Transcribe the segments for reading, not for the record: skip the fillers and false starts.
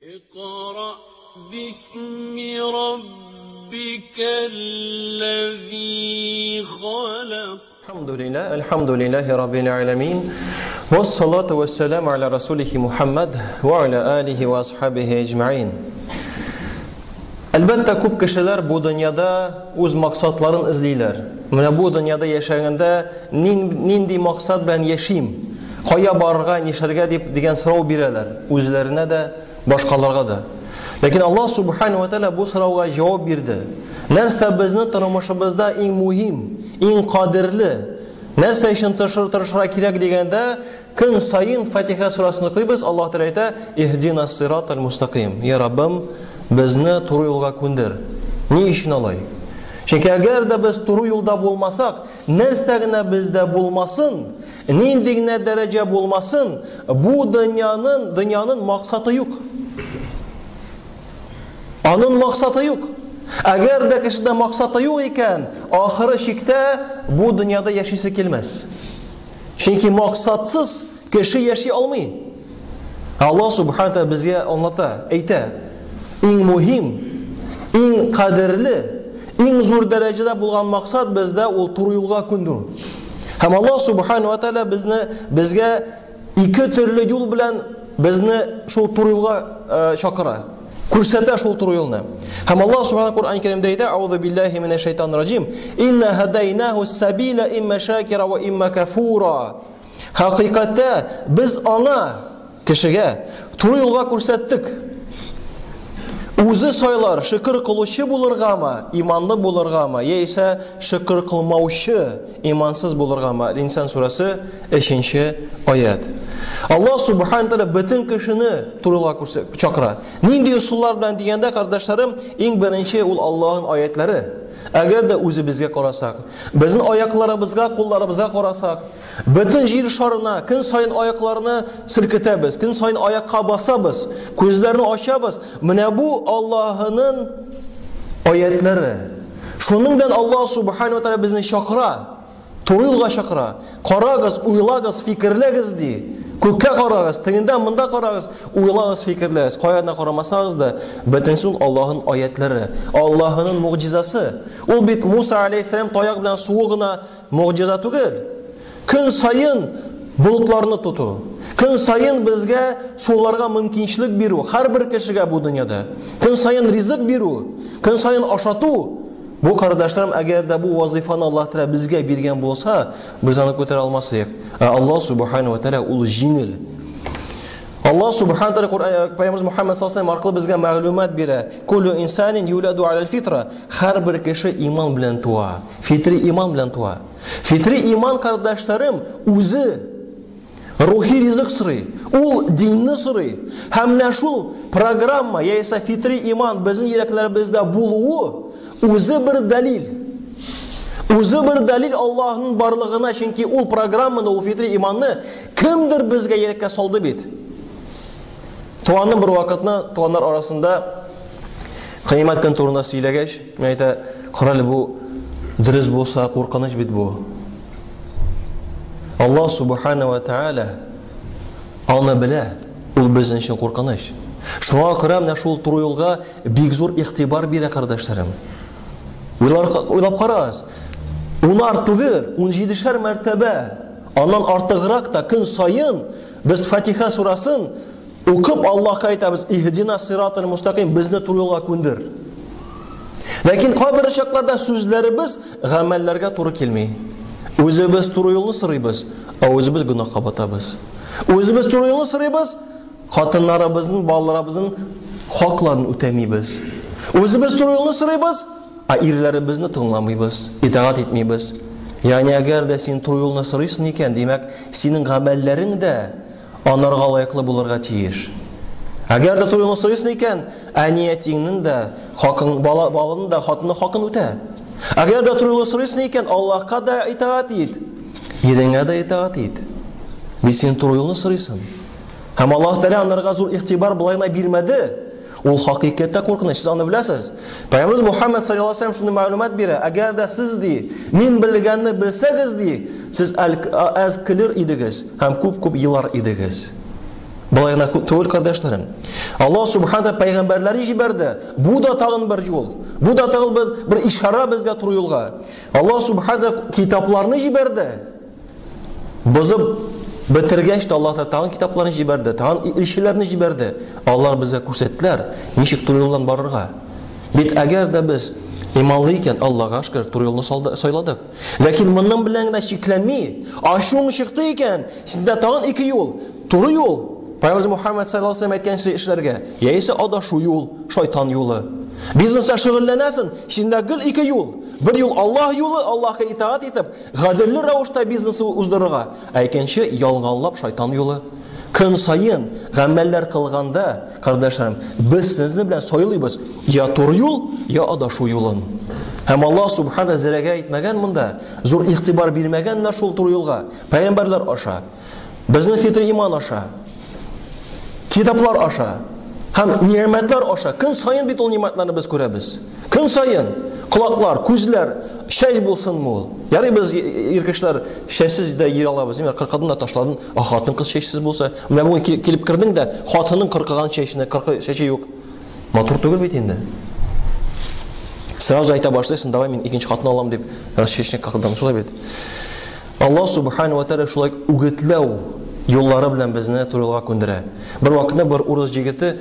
اقرأ باسم ربك الذي خلق. الحمد لله رب العالمين والصلاة والسلام على رسوله محمد وعلى آله وأصحابه أجمعين. Әлбәттә, күп кешеләр бу дөньяда үз максатларын эзлиләр. Менә бу дөньяда яшәгәндә нинди максат белән яшим, кая барырга, нишләргә дип дигән сорау бирәләр, үзләренә дә, башкаларга да. Ләкин Аллаһ субханаһу ва тааля бу сорауга җавап бирде. Нәрсә безнең тормышыбызда иң мөһим, иң кадерле, нәрсә өчен тырышырга кирәк дигәндә, көн сайын Фатиха сурасын укыйбыз, Аллаһ Тәгалә әйтә: "Иһдинас сиратал мустақим". Я Раббым, безне туры юлга күндер. Ни өчен алай? Чөнки әгәр дә без туры юлда булмасак, нәрсә генә бездә булмасын, нинди генә дәрәҗә булмасын, бу дөньяның максаты юк. Аның максаты юк. Әгәр дә кешедә максаты юк икән, ахыры чиктә бу дөньяда яшисе килмәс. Чөнки максатсыз кеше яши алмый. Аллаһ субханаһу ва безгә аңлата, әйтә: иң мөһим, иң кадерле, иң зур дәрәҗәдә булган максат бездә ул туры юлга күнү. Һәм Аллаһ субханаһу ва тааля безгә ике төрле юл белән безне шул туры юлга чакыра. Күрсәтә шул туры юлны. Һәм Аллаһ субханаһу Куръан Кәримдә әйтә: "Аузу биллаһи минаш шайтанир раҗим. Инна хадайнаху ас-сабила имма шакира ва имма кафура." Хакыйкатьтә без аңа, кешегә, туры юлга күрсәттек. Үзе сайлар, шөкер кылучы булыргамы, иманлы булыргамы, яисә шөкер кылмаучы, имансыз булыргамы. Инсан сурасы 3-нче аят. Аллаһ субханаһу тааля бөтен кешене турыга чакыра. Нинди усуллар белән дигәндә, кардәшләрем, иң беренче ул Аллаһның аятлары. Әгәр дә үзебезгә карасак, безнең аякларыбызга, кулларыбызга карасак, бөтен җир шарына көн сайын аякларны силкетәбез, көн сайын аякка басабыз, күзләрне ачабыз. Менә бу Аллаһның аятлары. Шуның белән Аллаһ субханаһу тааля безне чакыра, туры юлга чакыра. Карагыз, уйлагыз, фикерләгез ди. Күккә карагыз, тегендә, монда карагыз, уйлагыз, фикерләгез. Каяна карамасагыз да, бөтенсен Аллаһның аятлары, Аллаһның мугъҗизасы. Ул бит Муса алейһиссалам таяк белән суы гына мугъҗиза түгел. Көн сайын болытларны тоту, көн сайын безгә суларга мөмкинчелек бирү, һәрбер кешегә бу дөньяда. Көн сайын ризык бирү, көн сайын ашату. Бу кардәшләрем, әгәр дә бу вазифаны Аллаһ Тәгалә безгә биргән булса, без аны күтәрә алмассак. Аллаһ субханаһу ва тааля ул җиңел. Аллаһ субханаһу ва тааля Пәйгамбер Мөхәммәд саллаллаһу алейһи ва саллям аркылы безгә мәгълүмат бирә. Куллу инсанин юладу алал фитра. Һәрбер кеше иман белән туа. Фитри иман белән туа. Фитри иман, кардәшләрем, үзе рухи ризык сорый. Ул динне сорый. Һәм менә шул программа, яисә фитри иман безнең йөрәкләребездә булуы үзе бер дәлил. Үзе бер дәлил Аллаһның барлыгына, чөнки ул программаны, ул фитри иманны кемдер безгә йөрәккә салды бит. Туганның бер вакытны туганнар арасында кыямәт көн турында сөйләгәч, мен әйтә: "Карале, бу дөрес булса, куркыныч бит бу. Аллаһ субханаһу ва тааля аны белә, ул безнең өчен куркыныч. Шуңа күрә менә шул туры юлга бик зур игътибар бирә, кардәшләрем. Уйлап карагыз. 10 түгел, 17 мәртәбә, аннан артыграк та көн сайын без Фатиха сурасын укып Аллаһка әйтәбез: "Иһдинас сиратал мустақим", безне туры юлга күндер. Ләкин кайбер чакларда сүзләребез гамәлләргә туры килми. Үзебез туры юлны сорыйбыз, үзебез гөнаһка батабыз. Үзебез туры юлны сорыйбыз, хатыннарыбызның, балаларыбызның хакларын үтәмибез. Үзебез туры юлны сорыйбыз, ирләребезне тыңламыйбыз, итаат итмибез. Ягъни әгәр дә син туры юлны сорыйсың икән, димәк, синең гамәлләрең дә анарга лаеклы булырга тиеш. Әгәр дә туры юлны сорыйсың икән, әниятеңнең дә хакын, баланың да, хатынның хакын үтә. Әгәр дә туры юлны сорыйсың икән, Аллаһка да итаат ит, иреңә дә итаат ит. Бит син туры юлны сорыйсың. Һәм Аллаһ Тәгалә анарга зур игътибар булайна бирмәде. Ул хакыйкатьтә куркыныч, сез аны беләсез. Пәйгамбер Мөхәммәд саллаллаһу алейһи ва саллям шундый мәгълүмат бирә: "Әгәр дә сез ди, мин белгәнне белсәгез ди, сез аз килер идегез һәм күп-күп елар идегез." Болай гына түгел, кардәшләрем. Аллаһ Субхана пәйгамбәрләре җибәрде. Бу да тагын бер юл. Бу да тагын бер ишара безгә туры юлга. Аллаһ Субхана китапларны җибәрде. Бозып бетергәч тә Аллаһ тагын китапларны җибәрде, тагын илчеләрне җибәрде. Алар безгә күрсәттеләр, ничек туры юлдан барырга. Бит әгәр дә без иманлы икән, Аллаһка шөкер, туры юлны сайладык. Ләкин моннан белән генә шикләнми, ашуң чыкты икән, синдә тагын ике юл, туры юл. Пәйгамбер Мухаммад саллаллаһу алейһи ва сәллям әйткәнчә эшләргә, яисә адашу юл, шайтан юлы. Бизнеста шөгыльләнәсен, синдә гел ике юл. Бер юл Аллаһ юлы, Аллаһка итаат итеп, гаделле рәвештә бизнесны уздырырга, икенче ялганлап шайтан юлы. Көн сайын гамәлләр кылганда, кардәшләрем, без сезне белән сайлыйбыз, я туры юл, я адашу юлын. Һәм Аллаһ Субхана зәрәгә итмәгән монда, зур игътибар бирмәгәннәр шул туры юлга. Пәйгамбәрләр аша, безнең фитри иман аша, китаплар аша, һәм ниъмәтләр аша. Көн сайын бит ул ниъмәтләрне без күрәбез. Көн сайын колаклар, күзләр, шәҗ булсын мул. Ярый без иркешләр шәҗсез дә йөри алабыз. Мен 40-дан да ташладым. Хатын кыз шәҗсез булса, менә бу килеп кирдең дә хатының 40-ган шәҗне, 40 шәҗе юк. Матур түгел бит инде. Сразу айта башлайсың, давай мен икенче хатын алам дип, шәҗне 40-дан шулай бит. Аллаһ Субхана ва Тааля шулай үгетләү юллары белән безне туры юлга күндерә. Бер вакытта бер урыс җигете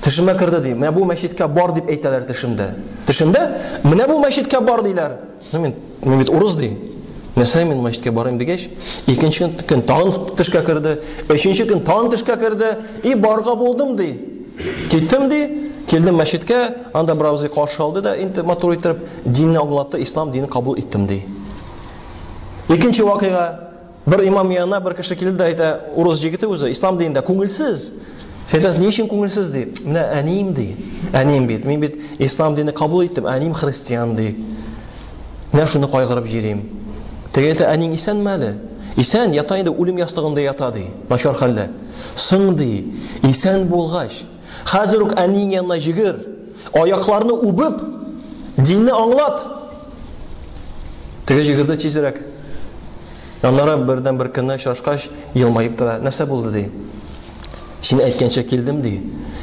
Тишимә кирде ди. Менә бу мәчеткә бар дип әйтәләр тишемдә. Тишемдә менә бу мәчеткә бар диләр. Мен бит урыс ди. Нәрсә мен мәчеткә барам дигәч, икенче көн тагын тишкә кирде, өченче көн тагын тишкә кирде. И барга булдым ди. Киттем ди, килдем мәчеткә, анда беравызы каршы алды да, инде матур итеп динне аңлатты, ислам динен кабул иттем ди. Икенче вакыйга бер имам янына бер кеше килде дә әйтә, урыс җигете үзе ислам динендә күңелсез. Сәйдәс ничек күңелсез ди? Менә әнием ди. Әнием бит. Мин бит ислам динен кабул иттем. Әнием христиан ди. Менә шуны кайгырып җирим. Тегәтә әниң исәнме әле? Исән, ята инде үлем ястыгында ята ди. Начар хәлдә. Соң ди, исән булгач, хәзер үк әниң янына җигер. Аякларны үбеп, динне аңлат. Теге җигерде тизрәк. Аннары бердән бер көнне очрашкач, елмаеп тора. Нәрсә булды ди? Син әйткәнчә килдем ди.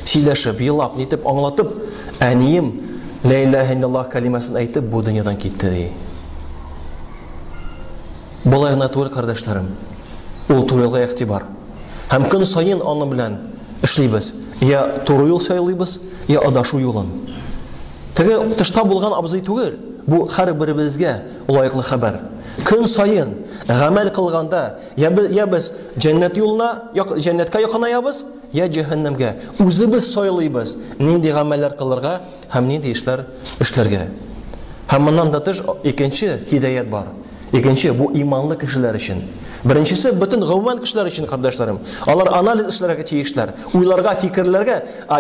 Сөйләшеп, елап, нитеп, аңлатып, әнием ла илаһа иллаллаһ калимасын әйтеп, бу дөньядан китте ди. Болай гына түгел, кардәшләрем. Ул туры юлга игътибар. Һәм көн сайын аны белән эшлибез. Я туры юл сайлыйбыз, я адашу юлын. Теге тышта булган абзый түгел. Бу һәрберебезгә лаеклы хәбәр. Көн сайын гамәл кылганда, я без җәннәт юлына, җәннәткә якынаябыз, я җәһәннәмгә. Үзебез сайлыйбыз, нинди гамәлләр кылырга һәм нинди эшләр эшләргә. Һәм моннан да тыш икенче һидаят бар. Икенче бу иманлы кешеләр өчен. Беренчесе бөтен гомумән кешеләр өчен, кардәшләрем. Алар анализ эшләргә тиешләр, уйларга, фикерләргә,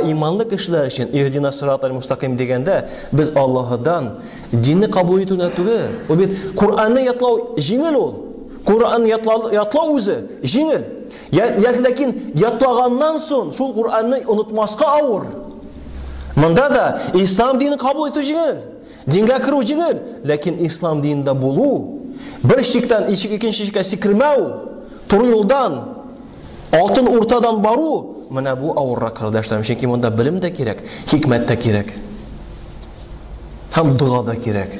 иманлы кешеләр өчен иһдина сиратал мустақим дигәндә без Аллаһыдан динне кабул итүне түгел. Ул бит Куранны ятлау җиңел ул. Куранны ятлау үзе җиңел. Ләкин ятлаганнан соң шул Куранны онытмаска авыр. Монда да ислам динен кабул итү җиңел. Дингә керү җиңел, ләкин ислам динендә булу, бер шиктән икенче шиккә сикермәү, туры юлдан, алтын уртадан бару, менә бу авыррак, кардәшләрем. Чөнки монда белем дә кирәк, хикмәт тә кирәк. Һәм дуа да кирәк.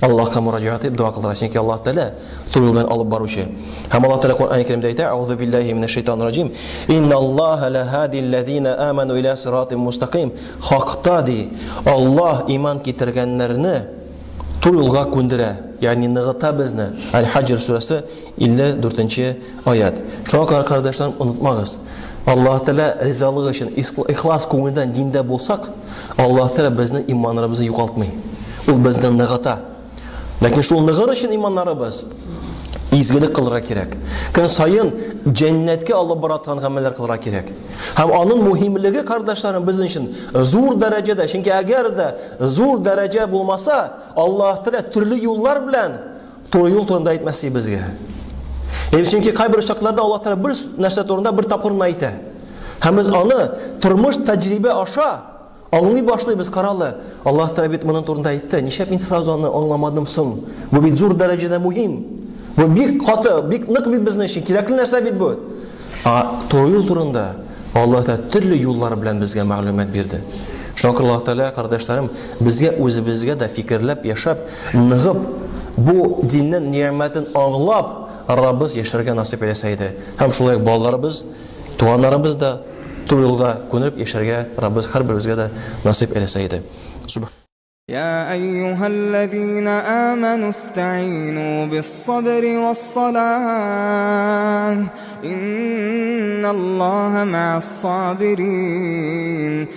Аллаһка мураҗаат итеп дуа кылырга, чөнки Аллаһ Тәала туры юлдан алып баручы. Һәм Аллаһ Тәала Куръан-ы Кәримдә әйтә: "Аузу биллаһи минәш шайтанир раҗим. Инналлаһа лаһадиллазина аману иля сиратин мустақим." Хакта ди, Аллаһ иман китергәннәрне туры юлга күндерә. Ягъни ныгыта безне. Аль-Хаҗр сүрәсе 54-нче аят. Шуңа кардәшләрем, онытмагыз. Аллаһ Тәала ризалыгы өчен ихлас күңелдән диндә булсак, Аллаһ Тәала безнең иманнарыбызны югалтмый. Ул безне ныгыта. Ләкин шул ныгыр өчен иманнарыбыз изгелек кылырга кирәк. Көн сайын җәннәткә алып бараткан гамәлләр кылырга кирәк. Һәм аның мөһимлеге, кардәшләрем, безнең өчен зур дәрәҗәдә, чөнки әгәр дә зур дәрәҗә булмаса, Аллаһ Тәала төрле юллар белән туры юл турында әйтмәс безгә. Чөнки кайбер чакларда Аллаһ Тәала бер нәрсә турында бер тапкыр әйтә. Һәм без аны тормыш тәҗрибә аша аңлый башлыйбыз. Каралы, Аллаһ Тәала бит моның турында әйтте. Нишләп мин сразу аны аңламадым соң? Бу бит зур дәрәҗәдә мөһим. Бу бик каты, бик нык бит безнең өчен кирәкле нәрсә бит бу. To'g'ri yo'l turunda Alloh Taala turli yo'llar bilan bizga ma'lumot berdi. Shunga Alloh Taala qardoshlarım bizga o'zimizga da fikrlab yashab, nig'ib bu dinning ne'matin anglab Rabbimiz yasharga nasib etsa ham shulay bolalarimiz, tuganlarimiz da to'g'ri yo'lga ko'nib yasharga Rabbimiz har birimizga da nasib etsa edi. يا أيها الذين آمنوا استعينوا بالصبر والصلاة إن الله مع الصابرين